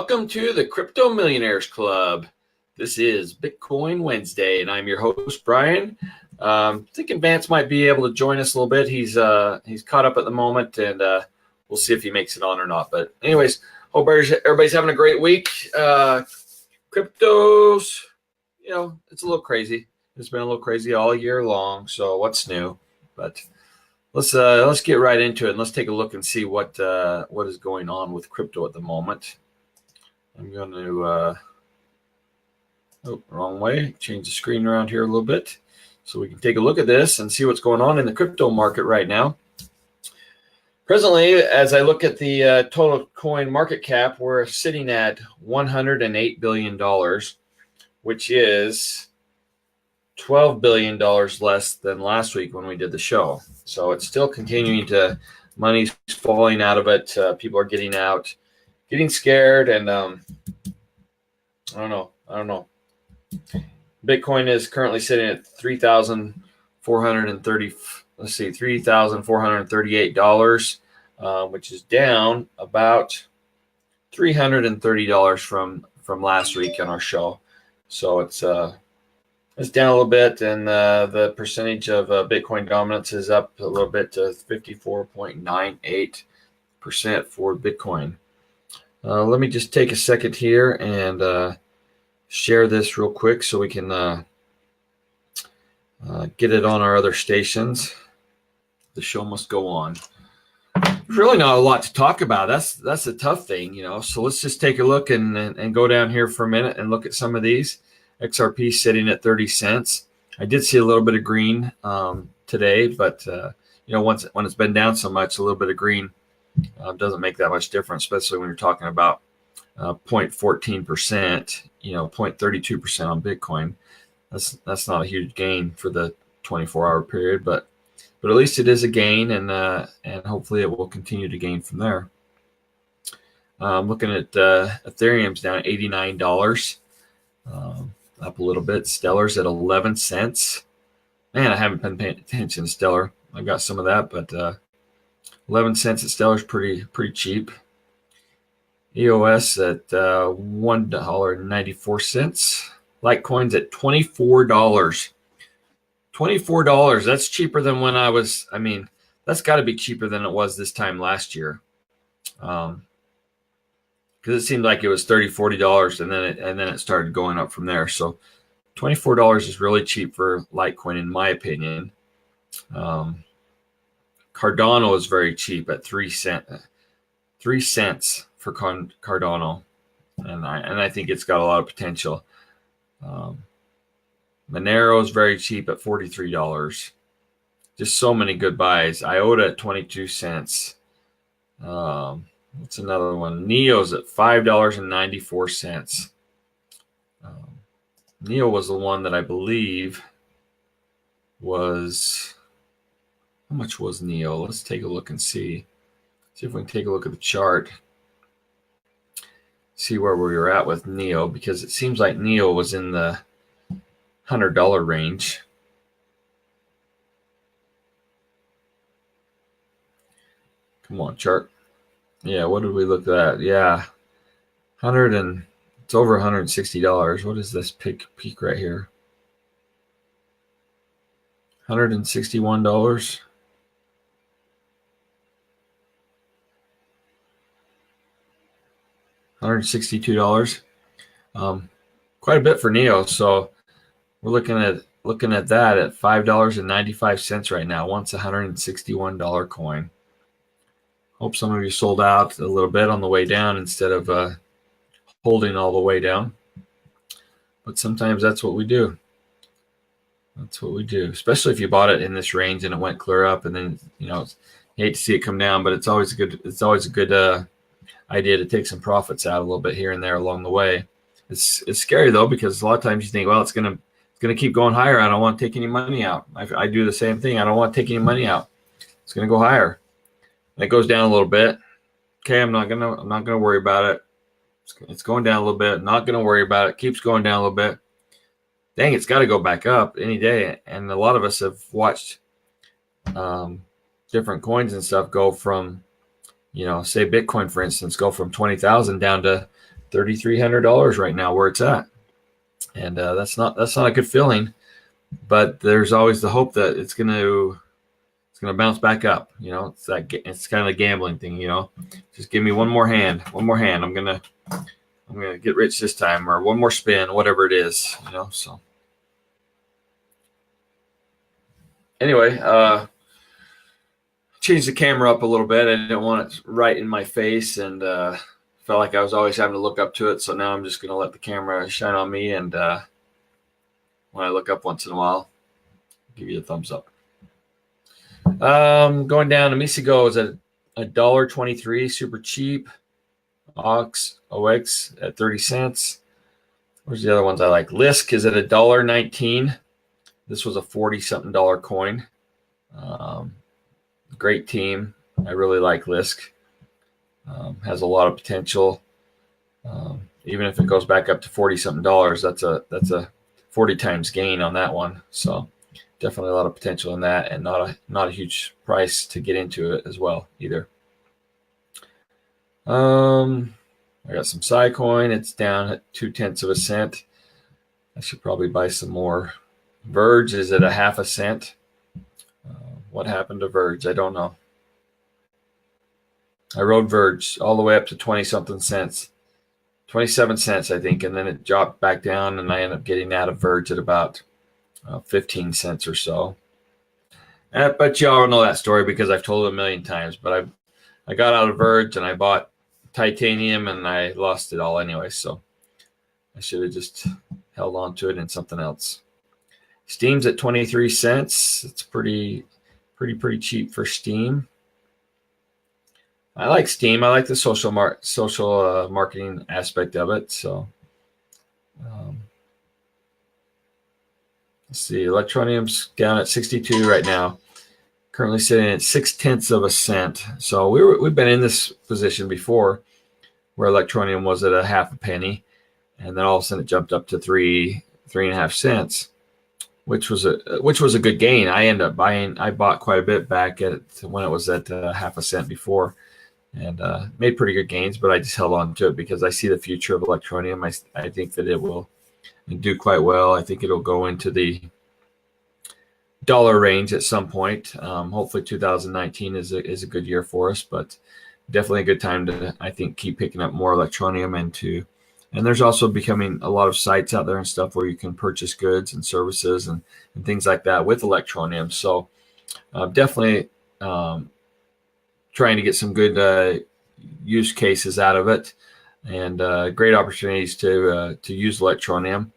Welcome to the Crypto Millionaires Club. This is Bitcoin Wednesday, and I'm your host, Brian. Thinking Vance might be able to join us a little bit. He's caught up at the moment, and we'll see if he makes it on or not. But anyways, hope everybody's having a great week. Cryptos, it's a little crazy. It's been a little crazy all year long. So what's new? But let's get right into it, and let's take a look and see what is going on with crypto at the moment. I'm going to wrong way, change the screen around here a little bit so we can take a look at this and see what's going on in the crypto market right now. Presently, as I look at the total coin market cap, we're sitting at $108 billion, which is $12 billion less than last week when we did the show. So it's still continuing to, money's falling out of it. People are getting out, getting scared, and I don't know. Bitcoin is currently sitting at $3,438, which is down about $330 from last week on our show. So it's down a little bit, and the percentage of Bitcoin dominance is up a little bit to 54.98% for Bitcoin. Let me just take a second here and share this real quick so we can get it on our other stations. The show must go on. There's really not a lot to talk about. That's the tough thing, So let's just take a look and go down here for a minute and look at some of these. XRP sitting at 30 cents. I did see a little bit of green today, but when it's been down so much, a little bit of green doesn't make that much difference, especially when you're talking about 0.14%, 0.32% on Bitcoin. That's not a huge gain for the 24-hour period, but at least it is a gain, and hopefully it will continue to gain from there. Looking at Ethereum's down at $89, up a little bit. Stellar's at 11 cents. Man, I haven't been paying attention to Stellar. I've got some of that, but 11 cents at Stellar is pretty cheap. EOS at $1.94. Litecoin's at $24. $24. That's cheaper than when that's got to be cheaper than it was this time last year. Because it seemed like it was $30-$40, and then it started going up from there. So $24 is really cheap for Litecoin, in my opinion. Cardano is very cheap at 3 cents for Cardano, and I think it's got a lot of potential. Monero is very cheap at $43. Just so many good buys. IOTA at 22 cents. What's another one? Neo's at $5.94. Neo was the one that I believe was, how much was Neo? Let's take a look and see if we can take a look at the chart. See where we were at with Neo, because it seems like Neo was in the $100 range. Come on, chart. Yeah, what did we look at? Yeah, it's over $160. What is this peak right here? $161. $162. Quite a bit for Neo. So we're looking at that at $5.95 right now. Once $161 coin. Hope some of you sold out a little bit on the way down instead of holding all the way down. But sometimes that's what we do. Especially if you bought it in this range and it went clear up, and then you hate to see it come down, but it's always a good idea to take some profits out a little bit here and there along the way. It's scary though, because a lot of times you think, well, it's gonna keep going higher. I don't want to take any money out. I do the same thing. I don't want to take any money out. It's gonna go higher. And it goes down a little bit. Okay, I'm not gonna worry about it. It's going down a little bit. Not gonna worry about it. Keeps going down a little bit. Dang, it's got to go back up any day. And a lot of us have watched different coins and stuff go from, say Bitcoin, for instance, go from 20,000 down to $3,300 right now where it's at, and that's not a good feeling. But there's always the hope that it's gonna bounce back up. It's kind of a gambling thing. Just give me one more hand. I'm gonna get rich this time, or one more spin, whatever it is. So anyway, changed the camera up a little bit. I didn't want it right in my face, and felt like I was always having to look up to it. So now I'm just going to let the camera shine on me, and when I look up once in a while, I'll give you a thumbs up. Going down to Misigo is at $1.23, super cheap. OX at 30 cents. Where's the other ones I like? Lisk is at $1.19. This was a 40-something dollar coin. Great team. I really like Lisk. Has a lot of potential. Even if it goes back up to 40-something dollars, that's a 40 times gain on that one. So definitely a lot of potential in that, and not a huge price to get into it as well either. I got some Psycoin. It's down at 0.2 cents. I should probably buy some more. Verge is at 0.5 cent. What happened to Verge? I don't know. I rode Verge all the way up to 20-something cents, 27 cents, I think, and then it dropped back down, and I ended up getting out of Verge at about 15 cents or so. But you all know that story because I've told it a million times. But I got out of Verge and I bought titanium, and I lost it all anyway. So I should have just held on to it in something else. Steam's at 23 cents. It's pretty cheap for Steam. I like Steam. I like the social marketing aspect of it. So let's see. Electroneum's down at 62 right now. Currently sitting at 0.6 cents. So we've been in this position before, where Electroneum was at 0.5 penny, and then all of a sudden it jumped up to 3.5 cents. Which was a good gain. I bought quite a bit back when it was at 0.5 cent before, and made pretty good gains. But I just held on to it because I see the future of Electroneum. I think that it will do quite well. I think it'll go into the dollar range at some point. Hopefully 2019 is a good year for us, but definitely a good time to, I think, keep picking up more Electroneum and there's also becoming a lot of sites out there and stuff where you can purchase goods and services and things like that with Electroneum. So definitely trying to get some good use cases out of it, and great opportunities to use Electroneum.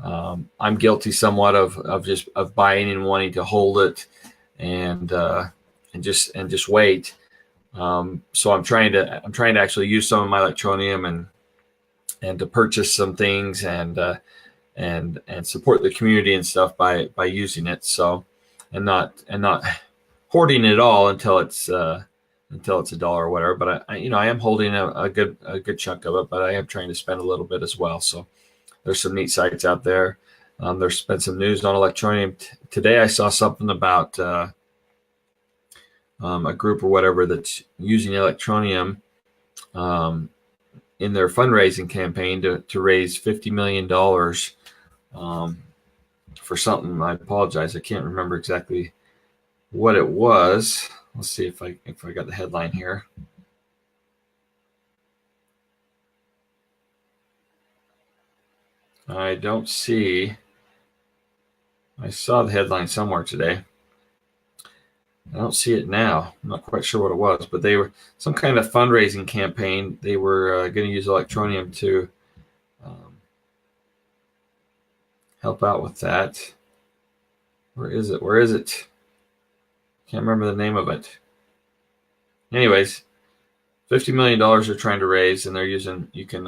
I'm guilty somewhat of buying and wanting to hold it and just wait. So I'm trying to actually use some of my Electroneum and to purchase some things and support the community and stuff by using it. So and not hoarding it all until it's $1 or whatever. But I am holding a good chunk of it, but I am trying to spend a little bit as well. So there's some neat sites out there. There's been some news on Electroneum. Today I saw something about a group or whatever that's using Electroneum in their fundraising campaign to raise $50 million for something. I apologize. I can't remember exactly what it was. Let's see if I got the headline here. I don't see. I saw the headline somewhere today. I don't see it now. I'm not quite sure what it was, but they were some kind of fundraising campaign. They were going to use Electroneum to help out with that. Where is it? Can't remember the name of it. Anyways, $50 million they're trying to raise, and you can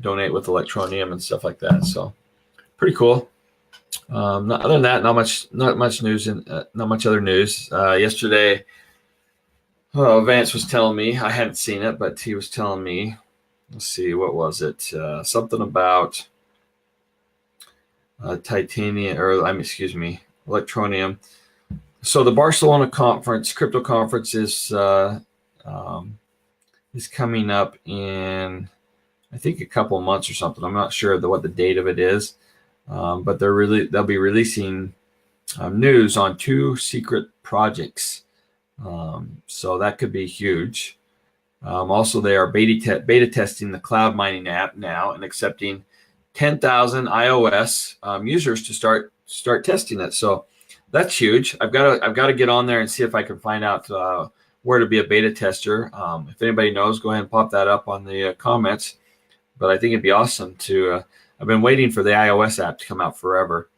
donate with Electroneum and stuff like that. So pretty cool. Other than that, not much news and not much other news. Yesterday, Vance was telling me, I hadn't seen it, but he was telling me, let's see, what was it? Something about Electroneum. So the Barcelona crypto conference is coming up in, I think a couple of months or something. I'm not sure what the date of it is, but they'll be releasing news on 2 secret projects. So that could be huge. Also, they are beta testing the cloud mining app now and accepting 10,000 iOS users to start testing it. So that's huge. I've got to get on there and see if I can find out where to be a beta tester. If anybody knows, go ahead and pop that up on the comments. But I think it'd be awesome to. I've been waiting for the iOS app to come out forever.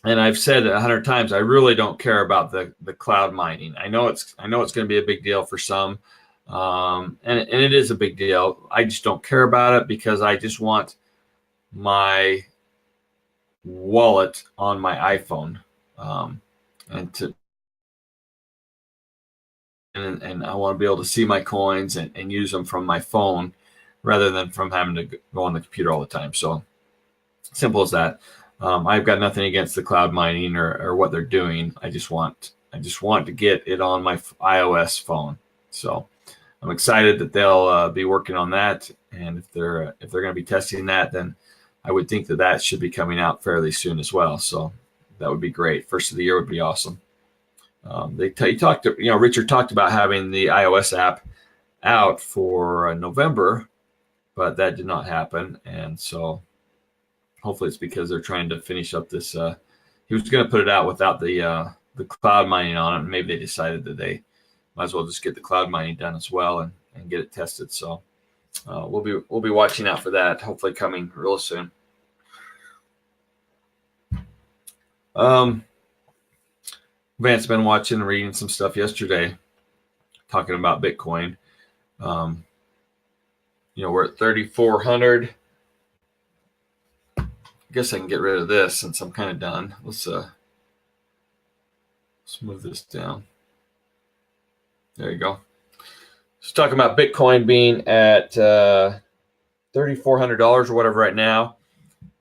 And I've said it 100 times, I really don't care about the cloud mining. I know it's going to be a big deal for some, and it is a big deal. I just don't care about it because I just want my wallet on my iPhone, and I want to be able to see my coins and use them from my phone rather than from having to go on the computer all the time. So simple as that. I've got nothing against the cloud mining or what they're doing. I just want to get it on my iOS phone. So I'm excited that they'll be working on that. And if they're going to be testing that, then I would think that should be coming out fairly soon as well. So that would be great. First of the year would be awesome. Richard talked about having the iOS app out for November, but that did not happen. And so hopefully it's because they're trying to finish up this. He was going to put it out without the cloud mining on it, and maybe they decided that they might as well just get the cloud mining done as well and get it tested. So we'll be watching out for that. Hopefully coming real soon. Vance been watching and reading some stuff yesterday, talking about Bitcoin. We're at 3,400. I guess I can get rid of this since I'm kind of done. Let's move this down. There you go. Just talking about Bitcoin being at $3,400 or whatever right now,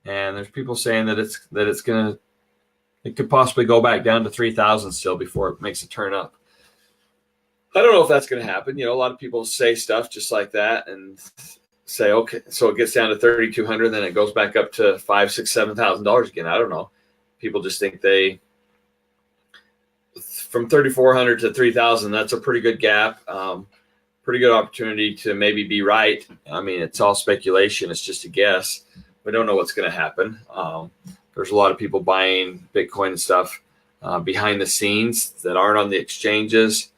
and there's people saying that it could possibly go back down to 3,000 still before it makes a turn up. I don't know if that's going to happen. A lot of people say stuff just like that and say, okay, so it gets down to 3,200, then it goes back up to $5,000, $6,000, $7,000 again. I don't know. People just think from 3,400 to 3,000, that's a pretty good gap. Pretty good opportunity to maybe be right. I mean, it's all speculation. It's just a guess. We don't know what's going to happen. There's a lot of people buying Bitcoin and stuff behind the scenes that aren't on the exchanges,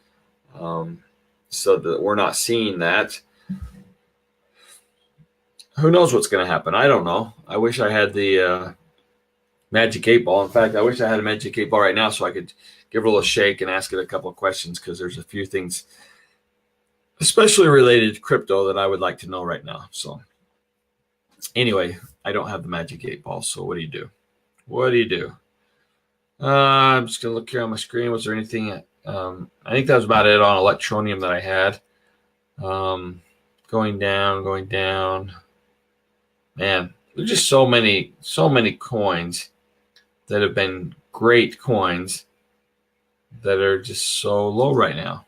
so that we're not seeing that. Who knows what's going to happen? I don't know. I wish I had the magic 8 ball. In fact, I wish I had a magic 8 ball right now so I could give it a little shake and ask it a couple of questions, because there's a few things, especially related to crypto, that I would like to know right now. So anyway, I don't have the magic 8 ball. So what do you do? I'm just going to look here on my screen. Was there anything? I think that was about it on electroneum that I had. Going down. Man, there's just so many coins that have been great coins that are just so low right now.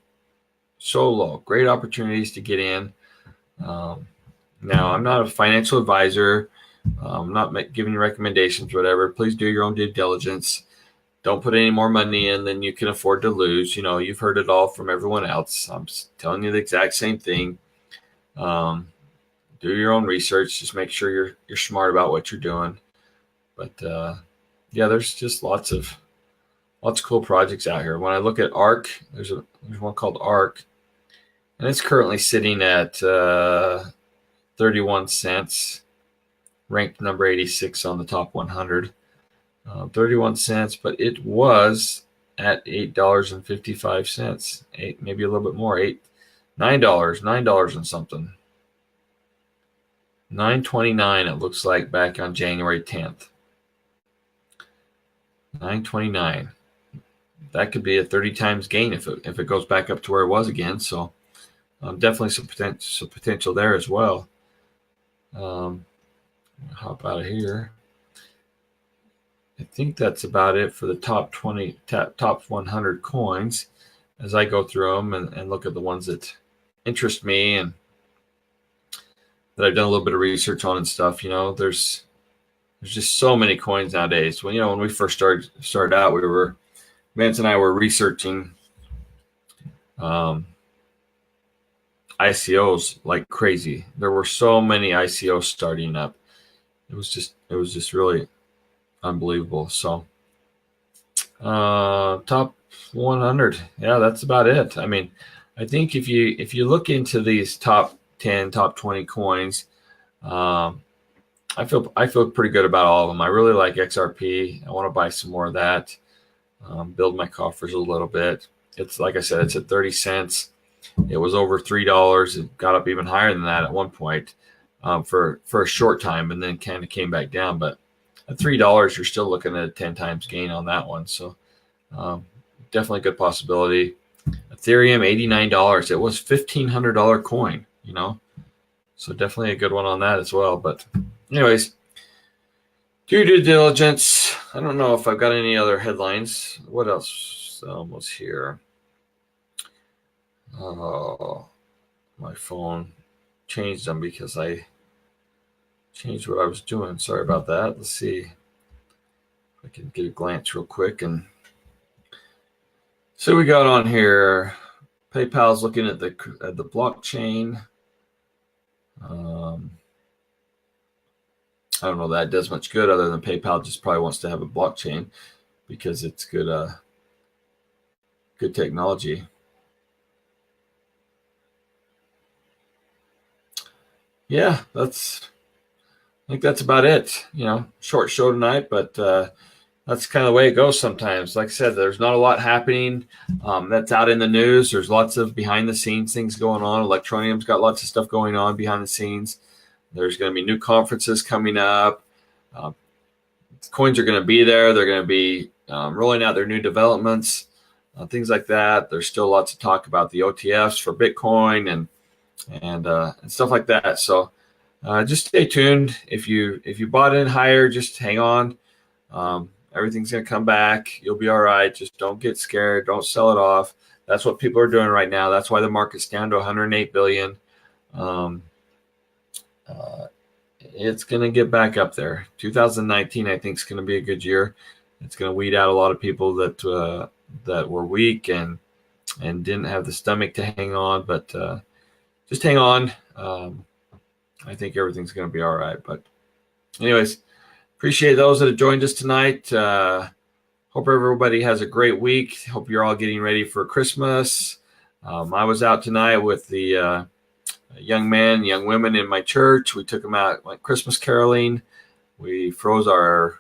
So low. Great opportunities to get in. Now, I'm not a financial advisor. I'm not giving you recommendations, whatever. Please do your own due diligence. Don't put any more money in than you can afford to lose. You've heard it all from everyone else. I'm telling you the exact same thing. Do your own research. Just make sure you're smart about what you're doing. But yeah, there's just lots of cool projects out here. When I look at ARK, there's one called ARK, and it's currently sitting at 31 cents, ranked number 86 on the top 100. 31 cents, but it was at $8.55. Maybe a little bit more. $9 and something. $9.29 it looks like back on January 10th. $9.29. That could be a 30 times gain if it goes back up to where it was again. So definitely some potential there as well. Hop out of here. I think that's about it for the top 100 coins as I go through them and look at the ones that interest me. And that I've done a little bit of research on and stuff. There's just so many coins nowadays. When we first started out, Vance and I were researching ICOs like crazy. There were so many ICOs starting up. It was just really unbelievable. So top 100, yeah, that's about it. I mean, I think if you look into these top 10, top 20 coins, I feel pretty good about all of them. I really like XRP. I want to buy some more of that. Build my coffers a little bit. It's like I said, it's at 30 cents. It was over $3. It got up even higher than that at one point for a short time, and then kind of came back down. But at $3, you're still looking at a 10 times gain on that one. So definitely a good possibility. Ethereum, $89. It was $1,500 coin, so definitely a good one on that as well. But anyways, do your due diligence. I don't know if I've got any other headlines. What else was here? Oh, my phone changed them because I changed what I was doing. Sorry about that. Let's see if I can get a glance real quick. And so we got on here. PayPal's looking at the blockchain. I don't know that does much good other than PayPal just probably wants to have a blockchain because it's good technology. Yeah, I think that's about it. Short show tonight, but that's kind of the way it goes sometimes. Like I said, there's not a lot happening that's out in the news. There's lots of behind the scenes things going on. Electroneum's got lots of stuff going on behind the scenes. There's going to be new conferences coming up. Coins are going to be there. They're going to be rolling out their new developments, things like that. There's still lots of talk about the OTFs for Bitcoin and stuff like that. So just stay tuned. If you bought in higher, just hang on. Everything's going to come back. You'll be all right. Just don't get scared. Don't sell it off. That's what people are doing right now. That's why the market's down to 108 billion. It's going to get back up there. 2019, I think, is going to be a good year. It's going to weed out a lot of people that were weak and didn't have the stomach to hang on. But just hang on. I think everything's going to be all right. But anyways, appreciate those that have joined us tonight. Hope everybody has a great week. Hope you're all getting ready for Christmas. I was out tonight with the young women in my church. We took them out, went Christmas caroling. We froze our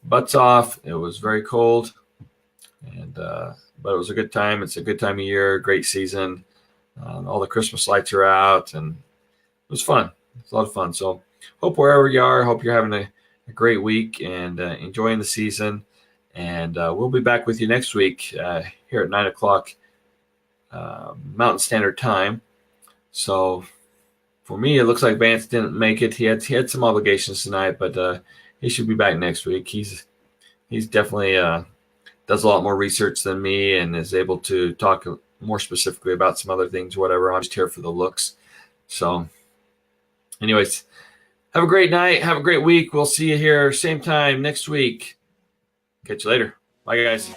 butts off. It was very cold, but it was a good time. It's a good time of year, great season. All the Christmas lights are out, and it was fun. It's a lot of fun. So hope wherever you are, hope you're having a great week and enjoying the season. And we'll be back with you next week here at 9 o'clock Mountain Standard Time. So for me, it looks like Vance didn't make it. He had some obligations tonight, but he should be back next week. He's definitely does a lot more research than me and is able to talk more specifically about some other things, whatever. I'm just here for the looks. So anyways, have a great night. Have a great week. We'll see you here same time next week. Catch you later. Bye, guys.